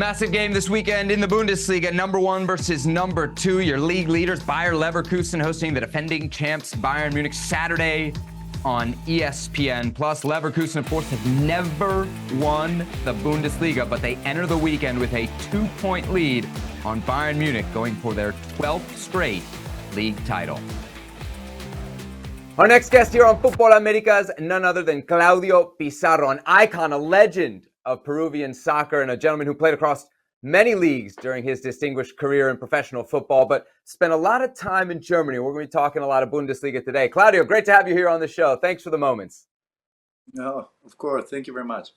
Massive game this weekend in the Bundesliga. Number 1 versus number 2. Your league leaders, Bayer Leverkusen, hosting the defending champs Bayern Munich Saturday on ESPN. Plus, Leverkusen, of course, have never won the Bundesliga, but they enter the weekend with a 2-point lead on Bayern Munich, going for their 12th straight league title. Our next guest here on Futbol Americas, none other than Claudio Pizarro, an icon, a legend of Peruvian soccer, and a gentleman who played across many leagues during his distinguished career in professional football, but spent a lot of time in Germany. We're going to be talking a lot of Bundesliga today. Claudio, great to have you here on the show. Thanks for the moments. No, of course. Thank you very much.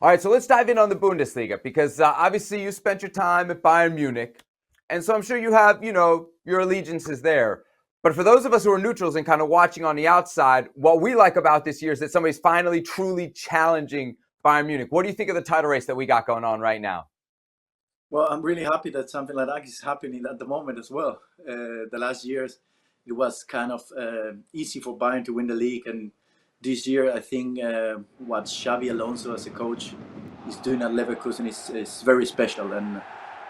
All right, so let's dive in on the Bundesliga, because obviously you spent your time at Bayern Munich, and so I'm sure you have, your allegiances there. But for those of us who are neutrals and kind of watching on the outside, what we like about this year is that somebody's finally truly challenging Bayern Munich. What do you think of the title race that we got going on right now? Well, I'm really happy that something like that is happening at the moment as well. The last years, it was kind of easy for Bayern to win the league. And this year, I think what Xabi Alonso as a coach is doing at Leverkusen is very special. And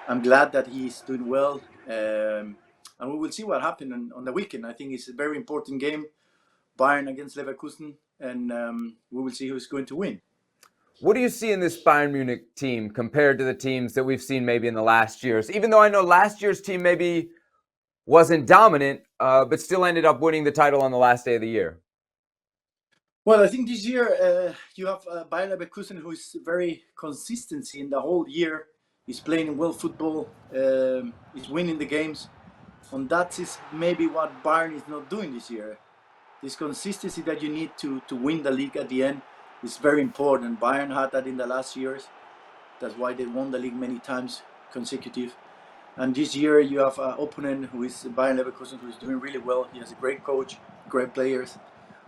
I'm glad that he's doing well. And we will see what happens on the weekend. I think it's a very important game, Bayern against Leverkusen. And we will see who's going to win. What do you see in this Bayern Munich team compared to the teams that we've seen maybe in the last years? Even though I know last year's team maybe wasn't dominant, but still ended up winning the title on the last day of the year. Well, I think this year you have Bayer Leverkusen, who is very consistency in the whole year. He's playing well football. He's winning the games. And that is maybe what Bayern is not doing this year. This consistency that you need to win the league at the end is very important. Bayern had that in the last years. That's why they won the league many times consecutive. And this year you have an opponent who is Bayern Leverkusen, who is doing really well. He has a great coach, great players,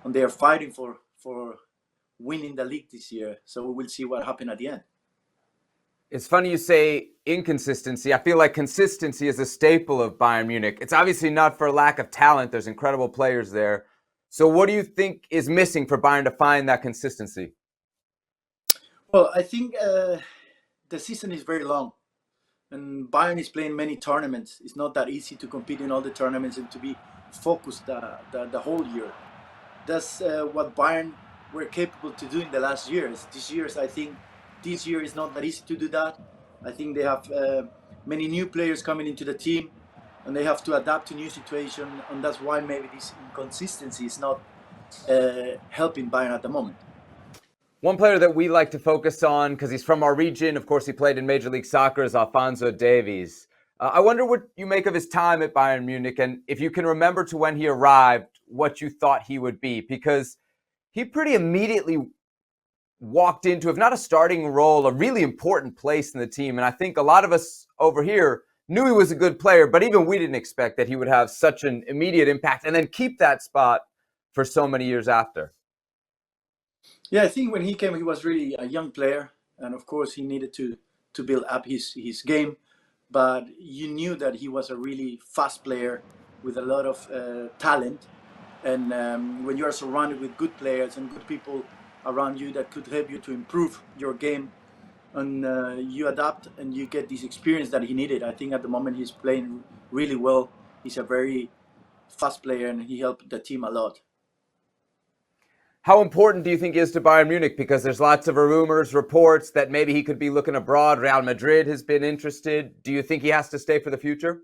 and they are fighting for winning the league this year. So we will see what happens at the end. It's funny you say inconsistency. I feel like consistency is a staple of Bayern Munich. It's obviously not for lack of talent. There's incredible players there. So what do you think is missing for Bayern to find that consistency? Well, I think the season is very long. And Bayern is playing many tournaments. It's not that easy to compete in all the tournaments and to be focused the whole year. That's what Bayern were capable to do in the last years. I think this year is not that easy to do that. I think they have many new players coming into the team, and they have to adapt to new situation, and that's why maybe this inconsistency is not helping Bayern at the moment. One player that we like to focus on, because he's from our region, of course he played in Major League Soccer, is Alphonso Davies. I wonder what you make of his time at Bayern Munich, and if you can remember to when he arrived, what you thought he would be, because he pretty immediately walked into, if not a starting role, a really important place in the team. And I think a lot of us over here knew he was a good player, but even we didn't expect that he would have such an immediate impact and then keep that spot for so many years after. Yeah, I think when he came, he was really a young player. And of course, he needed to build up his game. But you knew that he was a really fast player with a lot of talent. And when you are surrounded with good players and good people around you that could help you to improve your game, and you adapt and you get this experience that he needed. I think at the moment he's playing really well. He's a very fast player and he helped the team a lot. How important do you think he is to Bayern Munich? Because there's lots of rumors, reports that maybe he could be looking abroad. Real Madrid has been interested. Do you think he has to stay for the future?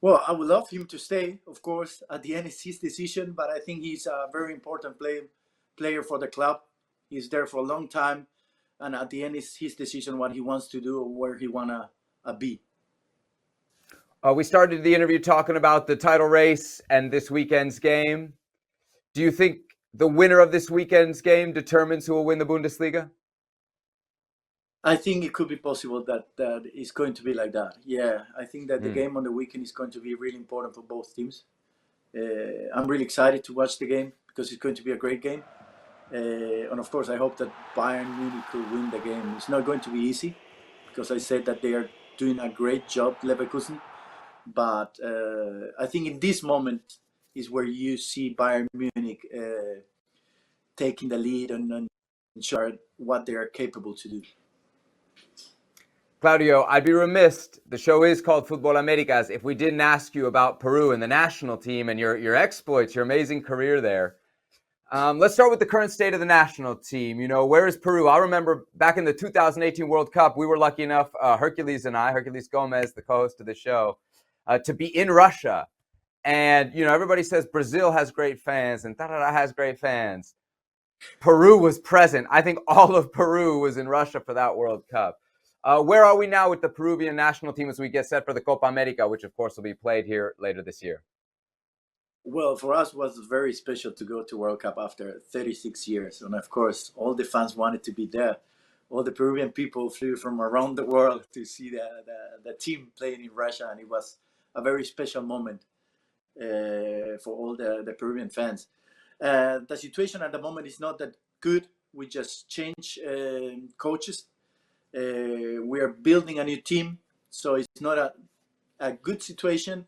Well, I would love him to stay, of course. At the end, it's his decision, but I think he's a very important player for the club. He's there for a long time. And at the end, it's his decision what he wants to do or where he want to be. We started the interview talking about the title race and this weekend's game. Do you think the winner of this weekend's game determines who will win the Bundesliga? I think it could be possible that it's going to be like that. Yeah, I think that the game on the weekend is going to be really important for both teams. I'm really excited to watch the game because it's going to be a great game. And of course, I hope that Bayern Munich could win the game. It's not going to be easy because I said that they are doing a great job, Leverkusen. But I think in this moment is where you see Bayern Munich taking the lead and show what they are capable to do. Claudio, I'd be remiss. The show is called Futbol Americas if we didn't ask you about Peru and the national team and your exploits, your amazing career there. Let's start with the current state of the national team. You know, where is Peru? I remember back in the 2018 World Cup, we were lucky enough, Hercules Gomez, the co-host of the show, to be in Russia. And, you know, everybody says Brazil has great fans and da-da-da has great fans. Peru was present. I think all of Peru was in Russia for that World Cup. Where are we now with the Peruvian national team as we get set for the Copa America, which, of course, will be played here later this year? Well, for us, it was very special to go to World Cup after 36 years. And of course, all the fans wanted to be there. All the Peruvian people flew from around the world to see the team playing in Russia. And it was a very special moment for all the Peruvian fans. The situation at the moment is not that good. We just changed coaches. We are building a new team. So it's not a good situation,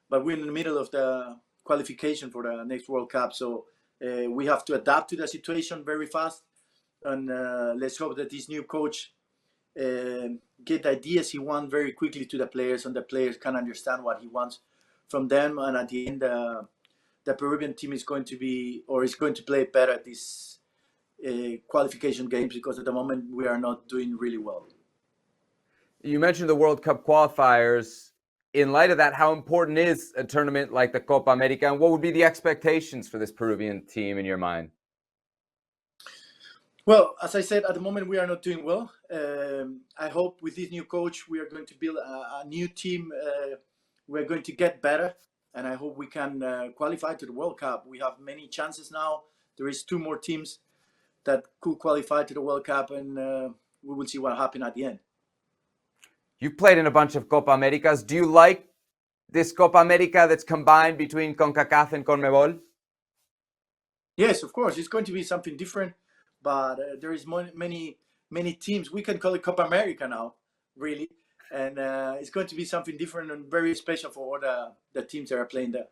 but we're in the middle of the qualification for the next World Cup. So we have to adapt to the situation very fast. And let's hope that this new coach get ideas he wants very quickly to the players, and the players can understand what he wants from them. And at the end, the Peruvian team is going to play better at these qualification games, because at the moment we are not doing really well. You mentioned the World Cup qualifiers. In light of that, how important is a tournament like the Copa America, and what would be the expectations for this Peruvian team in your mind? Well, as I said, at the moment we are not doing well. I hope with this new coach we are going to build a new team. We're going to get better, and I hope we can qualify to the World Cup. We have many chances now. There is 2 more teams that could qualify to the World Cup, and we will see what happens at the end. You've played in a bunch of Copa Americas. Do you like this Copa America that's combined between CONCACAF and CONMEBOL? Yes, of course. It's going to be something different, but there is many teams. We can call it Copa America now, really. And it's going to be something different and very special for all the teams that are playing there.